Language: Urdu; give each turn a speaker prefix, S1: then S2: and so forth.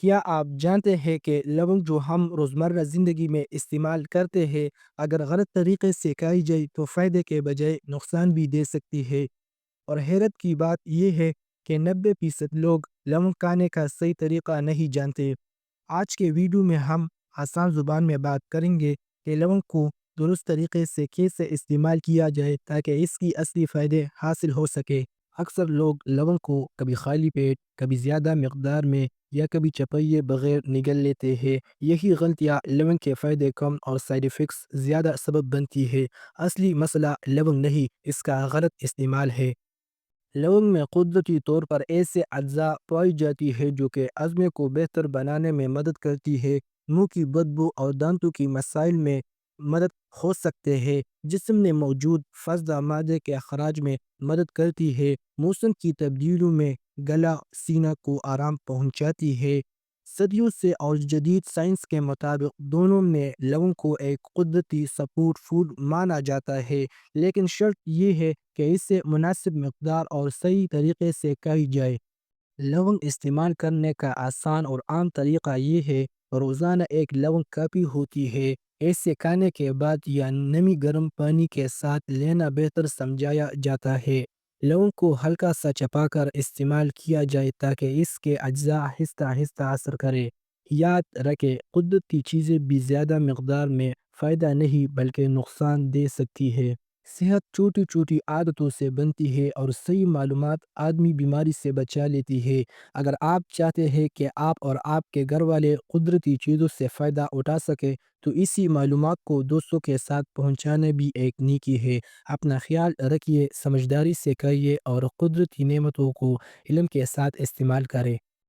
S1: کیا آپ جانتے ہیں کہ لونگ جو ہم روزمرہ زندگی میں استعمال کرتے ہیں، اگر غلط طریقے سے کھائی جائے تو فائدے کے بجائے نقصان بھی دے سکتی ہے؟ اور حیرت کی بات یہ ہے کہ 90% لوگ لونگ کھانے کا صحیح طریقہ نہیں جانتے۔ آج کے ویڈیو میں ہم آسان زبان میں بات کریں گے کہ لونگ کو درست طریقے سے کیسے استعمال کیا جائے تاکہ اس کی اصلی فائدے حاصل ہو سکے۔ اکثر لوگ لونگ کو کبھی خالی پیٹ، کبھی زیادہ مقدار میں یا کبھی چپائے بغیر نگل لیتے ہیں۔ یہی غلطیاں لونگ کے فائدے کم اور سائیڈ ایفیکٹس زیادہ سبب بنتی ہے۔ اصلی مسئلہ لونگ نہیں، اس کا غلط استعمال ہے۔ لونگ میں قدرتی طور پر ایسے اجزاء پائی جاتی ہے جو کہ ہضم کو بہتر بنانے میں مدد کرتی ہے، منہ کی بدبو اور دانتوں کی مسائل میں مدد ہو سکتے ہیں، جسم میں موجود فضلہ مادے کے اخراج میں مدد کرتی ہے، موسم کی تبدیلیوں میں گلا سینہ کو آرام پہنچاتی ہے۔ صدیوں سے اور جدید سائنس کے مطابق دونوں میں لونگ کو ایک قدرتی سپورٹ فوڈ مانا جاتا ہے، لیکن شرط یہ ہے کہ اسے مناسب مقدار اور صحیح طریقے سے کھائی جائے۔ لونگ استعمال کرنے کا آسان اور عام طریقہ یہ ہے: روزانہ ایک لونگ کافی ہوتی ہے۔ ایسے کھانے کے بعد یا نمی گرم پانی کے ساتھ لینا بہتر سمجھا جاتا ہے۔ لونگ کو ہلکا سا چپا کر استعمال کیا جائے تاکہ اس کے اجزاء آہستہ آہستہ اثر کرے۔ یاد رکھیں، قدرتی چیزیں بھی زیادہ مقدار میں فائدہ نہیں بلکہ نقصان دے سکتی ہے۔ صحت چھوٹی چھوٹی عادتوں سے بنتی ہے اور صحیح معلومات آدمی بیماری سے بچا لیتی ہے۔ اگر آپ چاہتے ہیں کہ آپ اور آپ کے گھر والے قدرتی چیزوں سے فائدہ اٹھا سکیں تو اسی معلومات کو دوستوں کے ساتھ پہنچانا بھی ایک نیکی ہے۔ اپنا خیال رکھیے، سمجھداری سے کھائیے اور قدرتی نعمتوں کو علم کے ساتھ استعمال کریں۔